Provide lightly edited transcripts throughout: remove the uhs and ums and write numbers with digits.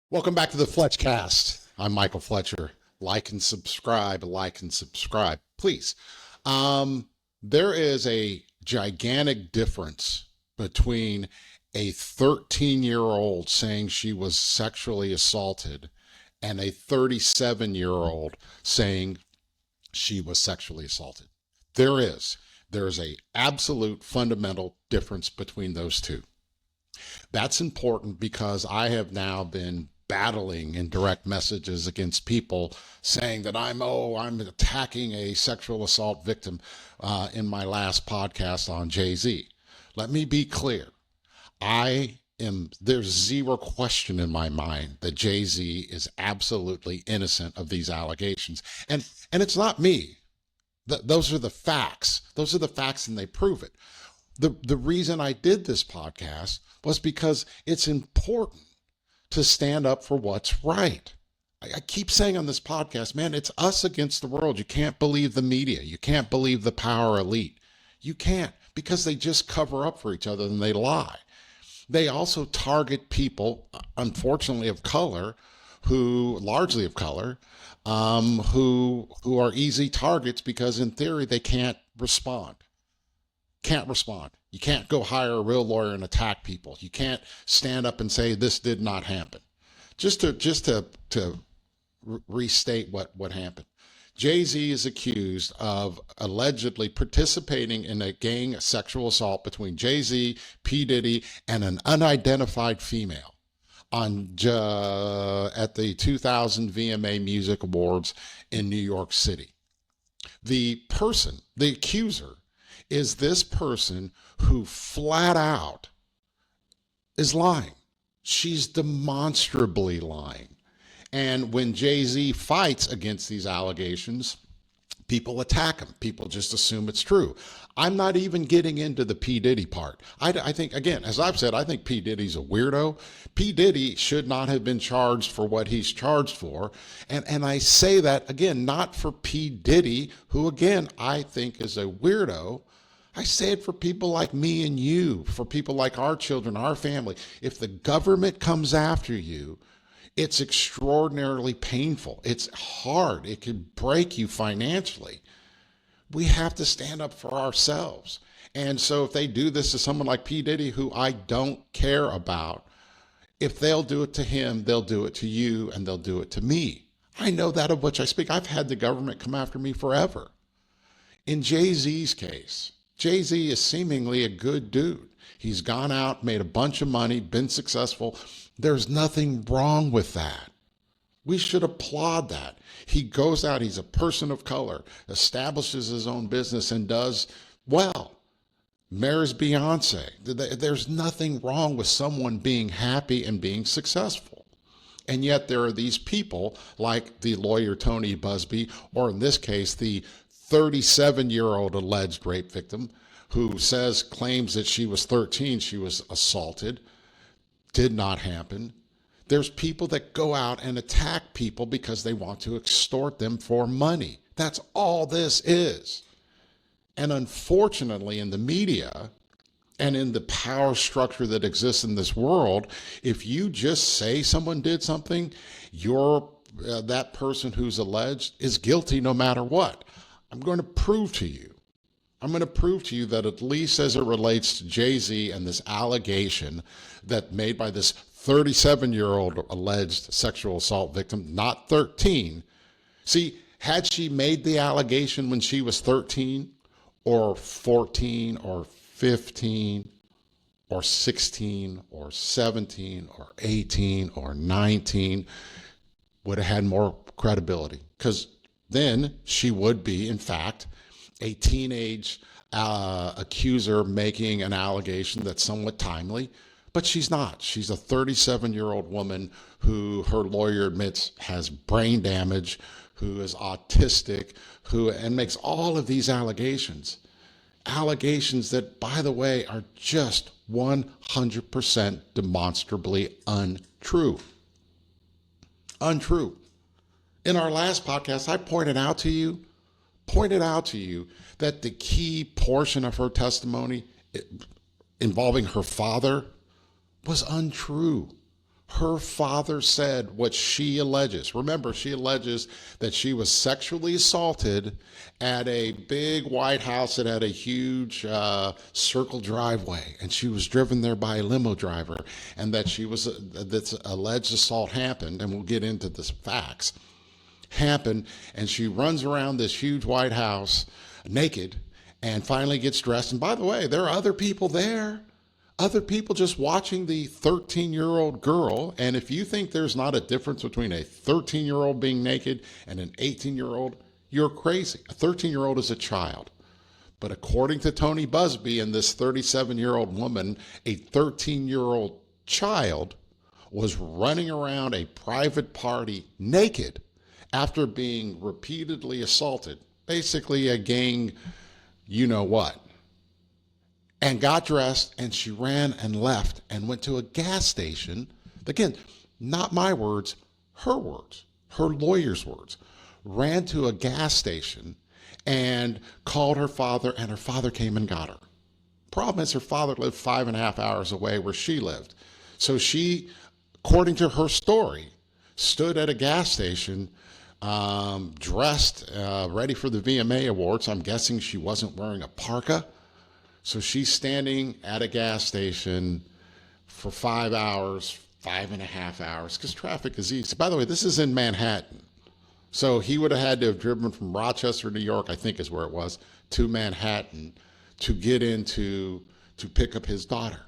Welcome back to the Fletch Cast. I'm Michael Fletcher. Like and subscribe, please. There is a gigantic difference between a 13-year-old saying she was sexually assaulted and a 37-year-old saying she was sexually assaulted. There is. There's a absolute fundamental difference between those two. That's important because I have now been battling in direct messages against people saying that I'm attacking a sexual assault victim in my last podcast on Jay-Z. Let me be clear. There's zero question in my mind that Jay-Z is absolutely innocent of these allegations. And it's not me. Those are the facts. Those are the facts, and they prove it. The reason I did this podcast was because it's important to stand up for what's right. I keep saying on this podcast, man, it's us against the world. You can't believe the media. You can't believe the power elite. You can't, because they just cover up for each other and they lie. They also target people, unfortunately, of color, largely of color, who are easy targets because in theory they can't respond. You can't go hire a real lawyer and attack people. You can't stand up and say this did not happen. Just to restate what happened. Jay-Z is accused of allegedly participating in a gang sexual assault between Jay-Z, P. Diddy, and an unidentified female at the 2000 VMA Music Awards in New York City. The accuser, is this person who flat out is lying. She's demonstrably lying. And when Jay-Z fights against these allegations, people attack him. People just assume it's true. I'm not even getting into the P. Diddy part. I think, again, as I've said, I think P. Diddy's a weirdo. P. Diddy should not have been charged for what he's charged for. And I say that, again, not for P. Diddy, who, again, I think is a weirdo. I say it for people like me and you, for people like our children, our family. If the government comes after you, it's extraordinarily painful. It's hard. It can break you financially. We have to stand up for ourselves. And so if they do this to someone like P. Diddy, who I don't care about, if they'll do it to him, they'll do it to you, and they'll do it to me. I know that of which I speak. I've had the government come after me forever. In Jay-Z's case, Jay-Z is seemingly a good dude. He's gone out, made a bunch of money, been successful. There's nothing wrong with that. We should applaud that. He goes out, he's a person of color, establishes his own business and does well. Marries Beyonce. There's nothing wrong with someone being happy and being successful. And yet there are these people like the lawyer Tony Busby, or in this case, the 37-year-old alleged rape victim who claims that she was 13, she was assaulted, did not happen. There's people that go out and attack people because they want to extort them for money. That's all this is. And unfortunately, in the media and in the power structure that exists in this world, if you just say someone did something, that person who's alleged is guilty no matter what. I'm going to prove to you that at least as it relates to Jay-Z and this allegation that made by this 37-year-old alleged sexual assault victim, not 13. See, had she made the allegation when she was 13 or 14 or 15 or 16 or 17 or 18 or 19, would have had more credibility, because then she would be, in fact, a teenage accuser making an allegation that's somewhat timely, but she's not. She's a 37-year-old woman who her lawyer admits has brain damage, who is autistic, and makes all of these allegations. Allegations that, by the way, are just 100% demonstrably untrue. Untrue. In our last podcast, I pointed out to you that the key portion of her testimony involving her father was untrue. Her father said what she alleges. Remember, she alleges that she was sexually assaulted at a big white house that had a huge circle driveway, and she was driven there by a limo driver, and that this alleged assault happened, and we'll get into the facts, happened, and she runs around this huge white house naked and finally gets dressed. And by the way, there are other people there. Other people just watching the 13-year-old girl. And if you think there's not a difference between a 13-year-old being naked and an 18-year-old, you're crazy. A 13-year-old is a child. But according to Tony Busby and this 37-year-old woman, a 13-year-old child was running around a private party naked after being repeatedly assaulted. Basically a gang, you know what. And got dressed, and she ran and left and went to a gas station. Again, not my words, her lawyer's words. Ran to a gas station and called her father, and her father came and got her. Problem is, her father lived 5.5 hours away where she lived. So she, according to her story, stood at a gas station, dressed, ready for the VMA Awards. I'm guessing she wasn't wearing a parka. So she's standing at a gas station for 5 hours, 5.5 hours, because traffic is easy. By the way, this is in Manhattan. So he would have had to have driven from Rochester, New York, I think is where it was, to Manhattan to get to pick up his daughter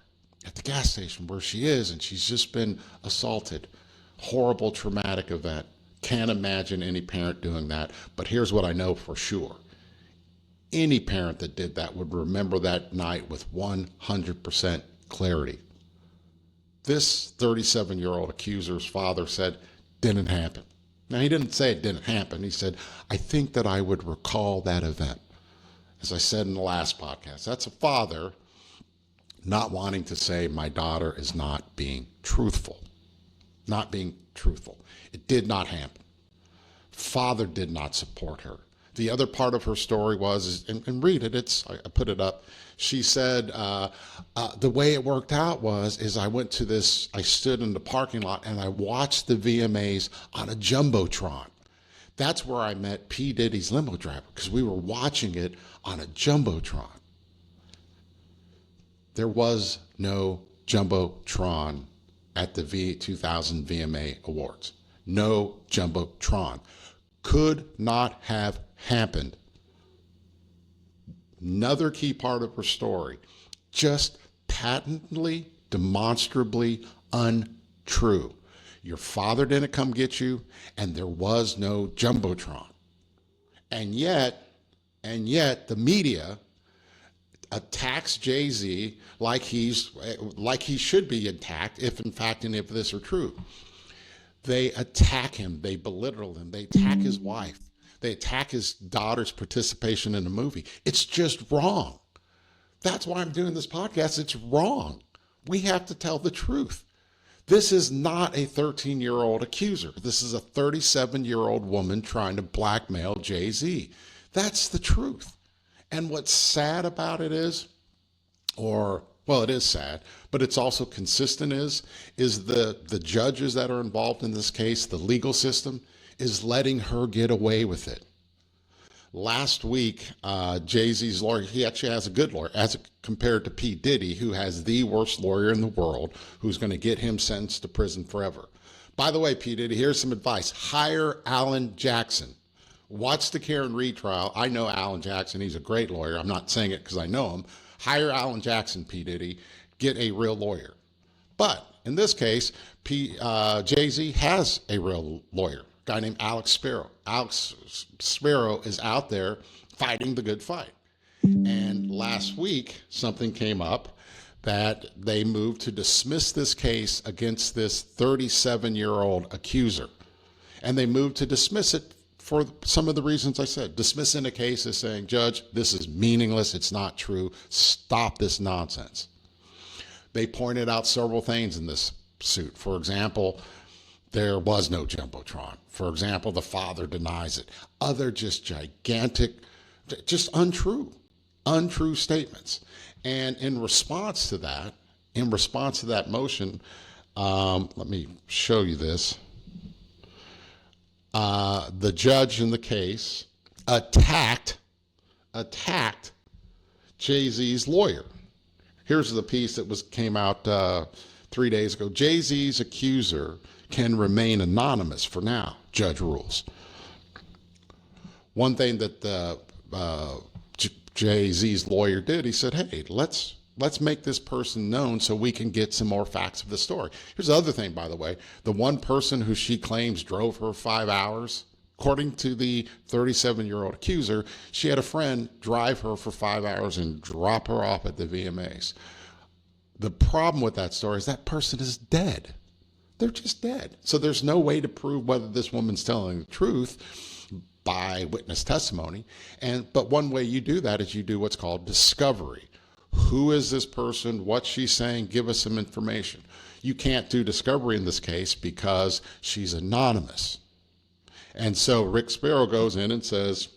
at the gas station where she is, and she's just been assaulted. Horrible, traumatic event. Can't imagine any parent doing that. But here's what I know for sure. Any parent that did that would remember that night with 100% clarity. This 37-year-old accuser's father said, didn't happen. Now, he didn't say it didn't happen. He said, I think that I would recall that event. As I said in the last podcast, that's a father not wanting to say my daughter is not being truthful. Not being truthful. It did not happen. Father did not support her. The other part of her story was, and read it, I put it up. She said, the way it worked out is I stood in the parking lot and I watched the VMAs on a Jumbotron. That's where I met P. Diddy's limo driver, because we were watching it on a Jumbotron. There was no Jumbotron at the 2000 VMA Awards. No Jumbotron. Could not have happened. Another key part of her story, just patently, demonstrably untrue. Your father didn't come get you, and there was no Jumbotron. And yet the media attacks Jay-Z like he should be attacked if in fact any of this are true. They attack him, they belittle him, they attack his wife. They attack his daughter's participation in the movie. It's just wrong. That's why I'm doing this podcast. It's wrong. We have to tell the truth. This is not a 13-year-old accuser. This is a 37-year-old woman trying to blackmail Jay-Z. That's the truth. And what's sad about it is, it is sad, but it's also consistent is the judges that are involved in this case, the legal system, is letting her get away with it. Last week, Jay-Z's lawyer, he actually has a good lawyer, as compared to P. Diddy, who has the worst lawyer in the world, who's going to get him sentenced to prison forever. By the way, P. Diddy, here's some advice. Hire Alan Jackson. Watch the Karen Reed trial. I know Alan Jackson. He's a great lawyer. I'm not saying it because I know him. Hire Alan Jackson, P. Diddy. Get a real lawyer. But in this case, Jay-Z has a real lawyer. Guy named Alex Sparrow. Alex Sparrow is out there fighting the good fight. And last week, something came up that they moved to dismiss this case against this 37-year-old accuser. And they moved to dismiss it for some of the reasons I said. Dismissing the case is saying, Judge, this is meaningless. It's not true. Stop this nonsense. They pointed out several things in this suit. For example, there was no Jumbotron. For example, the father denies it. Other just gigantic, just untrue statements. And in response to that motion, Let me show you this. The judge in the case attacked Jay-Z's lawyer. Here's the piece that came out 3 days ago. Jay-Z's accuser can remain anonymous for now, judge rules. One thing that Jay-Z's lawyer did, he said, hey, let's make this person known so we can get some more facts of the story. Here's the other thing, by the way. The one person who she claims drove her 5 hours, according to the 37-year-old accuser, she had a friend drive her for 5 hours and drop her off at the VMAs. The problem with that story is that person is dead. They're just dead. So there's no way to prove whether this woman's telling the truth by witness testimony. But one way you do that is you do what's called discovery. Who is this person? What's she saying? Give us some information. You can't do discovery in this case because she's anonymous. And so Alex Sparrow, goes in and says,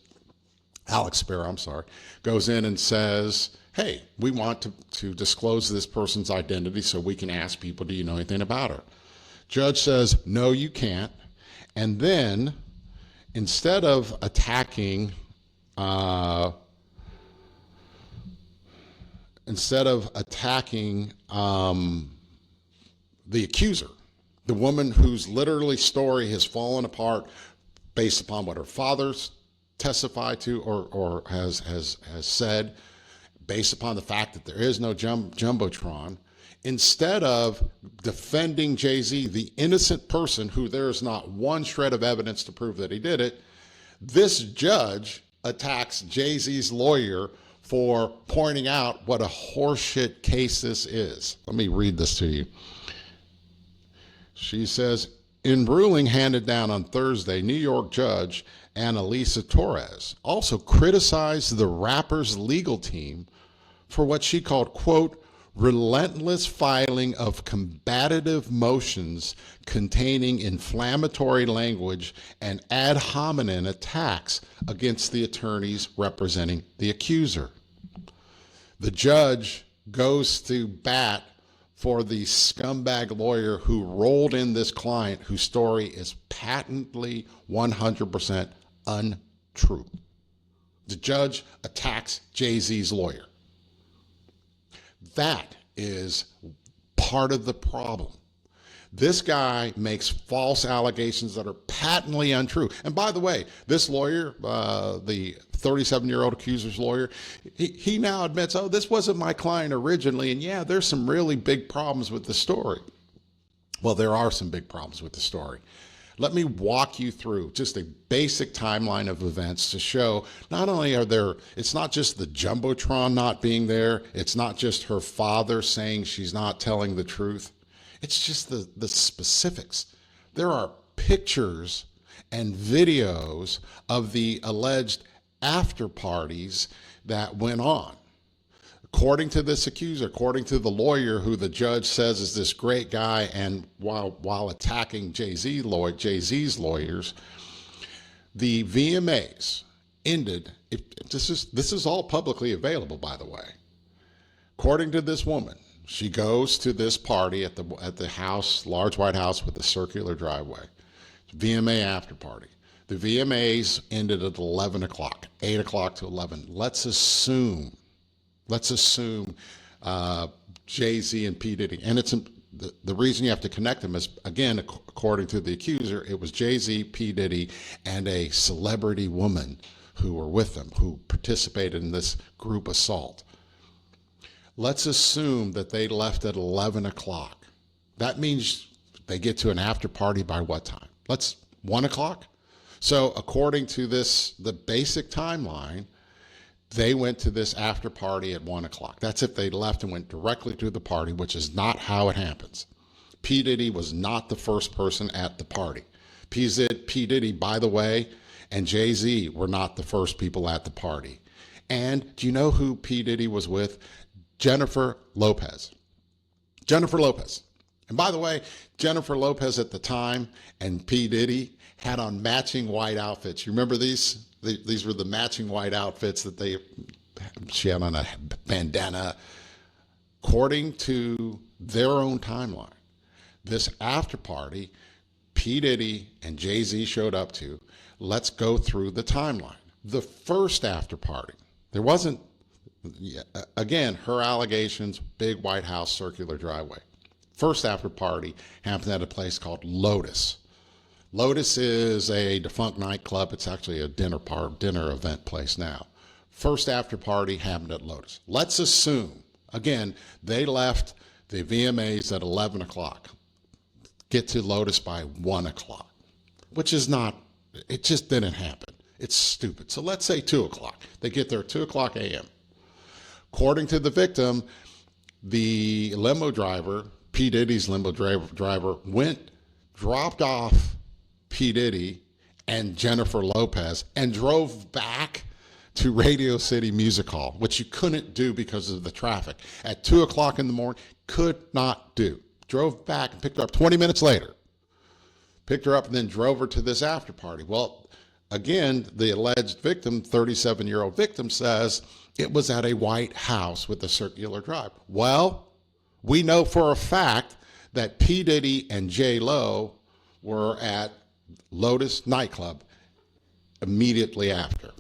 hey, we want to disclose this person's identity so we can ask people, do you know anything about her? Judge says, no, you can't. And then instead of attacking the accuser, the woman whose literally story has fallen apart based upon what her father's testified to or has said, based upon the fact that there is no Jumbotron, instead of defending Jay-Z, the innocent person who there is not one shred of evidence to prove that he did it, this judge attacks Jay-Z's lawyer for pointing out what a horseshit case this is. Let me read this to you. She says, in ruling handed down on Thursday, New York Judge Annalisa Torres also criticized the rapper's legal team for what she called, quote, relentless filing of combative motions containing inflammatory language and ad hominem attacks against the attorneys representing the accuser. The judge goes to bat for the scumbag lawyer who rolled in this client whose story is patently 100% untrue. The judge attacks Jay-Z's lawyer. That is part of the problem. This guy makes false allegations that are patently untrue. And by the way, this lawyer, the 37-year-old accuser's lawyer, he now admits, oh, this wasn't my client originally. And yeah, there's some really big problems with the story. Well, there are some big problems with the story. Let me walk you through just a basic timeline of events to show not only it's not just the Jumbotron not being there, it's not just her father saying she's not telling the truth, it's just the specifics. There are pictures and videos of the alleged after parties that went on. According to this accuser, according to the lawyer who the judge says is this great guy, and while attacking Jay-Z's lawyers, the VMAs ended. This is all publicly available, by the way. According to this woman, she goes to this party at the house, large white house with the circular driveway, VMA after party. The VMAs ended at 11 o'clock, 8 o'clock to 11. Let's assume Jay-Z and P. Diddy. And it's the reason you have to connect them is, again, according to the accuser, it was Jay-Z, P. Diddy, and a celebrity woman who were with them, who participated in this group assault. Let's assume that they left at 11 o'clock. That means they get to an after party by what time? 1 o'clock? So according to the basic timeline, they went to this after party at 1 o'clock. That's if they left and went directly to the party, which is not how it happens. P. Diddy was not the first person at the party. P. Diddy, by the way, and Jay-Z were not the first people at the party. And do you know who P. Diddy was with? Jennifer Lopez. Jennifer Lopez. And by the way, Jennifer Lopez at the time and P. Diddy had on matching white outfits. You remember these? These were the matching white outfits that she had on a bandana. According to their own timeline, this after party P. Diddy and Jay-Z showed up to. Let's go through the timeline. The first after party, there wasn't, again, her allegations, big White House circular driveway. First after party happened at a place called Lotus. Lotus is a defunct nightclub. It's actually a dinner event place now. First after party happened at Lotus. Let's assume, again, they left the VMAs at 11 o'clock. Get to Lotus by 1 o'clock, which is not, it just didn't happen. It's stupid. So let's say 2 o'clock. They get there at 2 o'clock a.m. According to the victim, the limo driver, P. Diddy's limo driver, dropped off P. Diddy and Jennifer Lopez and drove back to Radio City Music Hall, which you couldn't do because of the traffic. At 2 o'clock in the morning, could not do. Drove back and picked her up 20 minutes later. Picked her up and then drove her to this after party. Well, again, the alleged victim, 37-year-old victim, says it was at a White House with a circular drive. Well, we know for a fact that P. Diddy and J-Lo were at Lotus nightclub immediately after.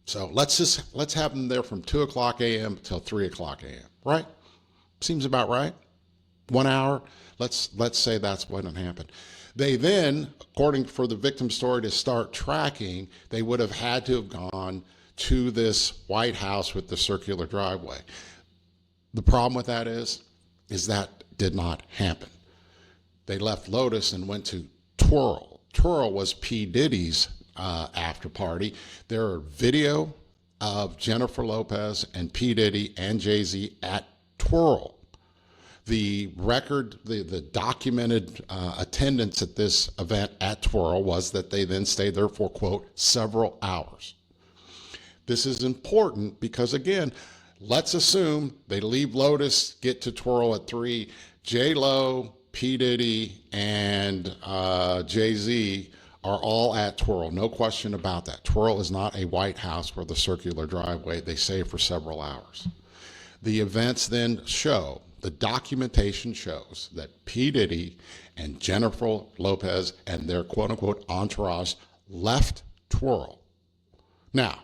So let's have them there from 2 o'clock a.m. till 3 o'clock a.m., right? Seems about right. 1 hour. Let's say that's what had happened. They then, according for the victim's story to start tracking, they would have had to have gone to this White House with the circular driveway. The problem with that is that did not happen. They left Lotus and went to Twirl. Twirl was P. Diddy's after party. There are video of Jennifer Lopez and P. Diddy and Jay-Z at Twirl. The record, the documented attendance at this event at Twirl was that they then stayed there for, quote, several hours. This is important because, again, let's assume they leave Lotus, get to Twirl at 3. J-Lo, P. Diddy, and Jay-Z are all at Twirl. No question about that. Twirl is not a White House where the circular driveway, they stay for several hours. The events then show, the documentation shows that P. Diddy and Jennifer Lopez and their quote-unquote entourage left Twirl. Now,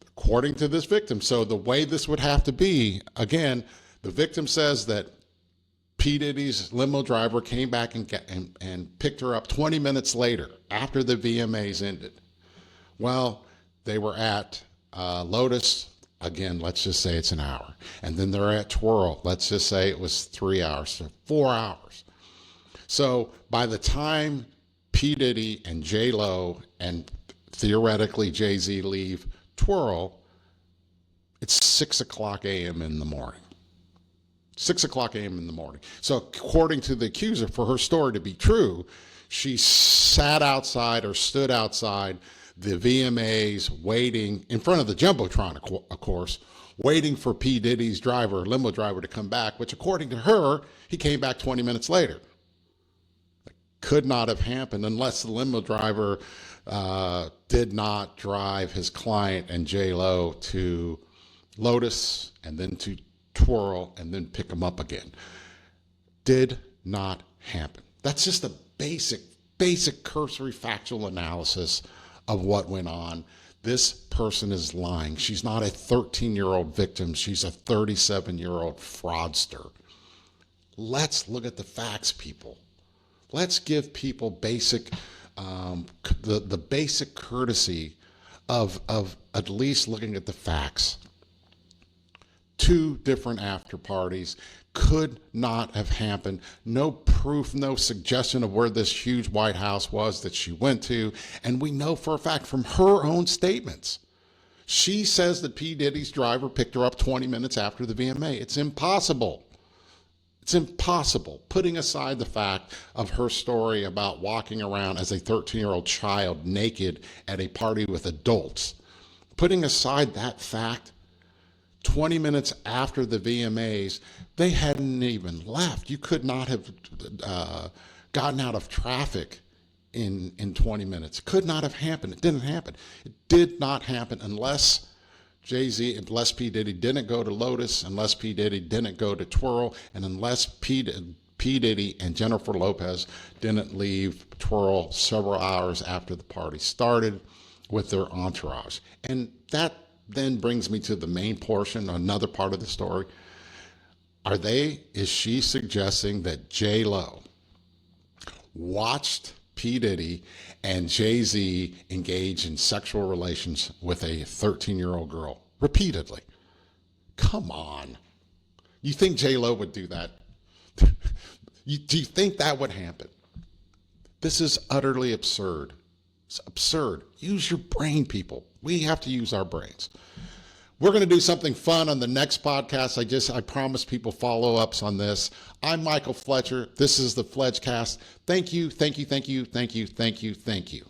according to this victim, so the way this would have to be, again, the victim says that P. Diddy's limo driver came back and picked her up 20 minutes later after the VMAs ended. Well, they were at Lotus. Again, let's just say it's an hour. And then they're at Twirl. Let's just say it was 3 hours, so 4 hours. So by the time P. Diddy and J-Lo and theoretically Jay-Z leave Twirl, it's 6 o'clock a.m. in the morning. 6 o'clock a.m. in the morning. So according to the accuser, for her story to be true, she sat outside or stood outside the VMAs waiting in front of the Jumbotron, of course, waiting for P. Diddy's limo driver to come back, which according to her, he came back 20 minutes later. That could not have happened unless the limo driver did not drive his client and J-Lo to Lotus and then to Twirl and then pick them up again. Did not happen. That's just a basic cursory factual analysis of what went on. This person is lying. She's not a 13-year-old victim. She's a 37-year-old fraudster. Let's look at the facts, people. Let's give people the basic courtesy of at least looking at the facts. 2 different after parties could not have happened. No proof, no suggestion of where this huge White House was that she went to. And we know for a fact from her own statements. She says that P. Diddy's driver picked her up 20 minutes after the VMA. It's impossible. It's impossible. Putting aside the fact of her story about walking around as a 13-year-old child naked at a party with adults. Putting aside that fact, 20 minutes after the VMAs, they hadn't even left. You could not have gotten out of traffic in 20 minutes. It could not have happened. It didn't happen. It did not happen unless Jay-Z, unless P. Diddy didn't go to Lotus, unless P. Diddy didn't go to Twirl, and unless P. P. Diddy and Jennifer Lopez didn't leave Twirl several hours after the party started with their entourage. And that then brings me to the main portion, another part of the story. Is she suggesting that J-Lo watched P. Diddy and Jay-Z engage in sexual relations with a 13-year-old girl repeatedly? Come on. You think J-Lo would do that? Do you think that would happen? This is utterly absurd. It's absurd. Use your brain, people. We have to use our brains. We're going to do something fun on the next podcast. I promise people follow-ups on this. I'm Michael Fletcher. This is the Fletch Cast. Thank you, thank you, thank you, thank you, thank you, thank you.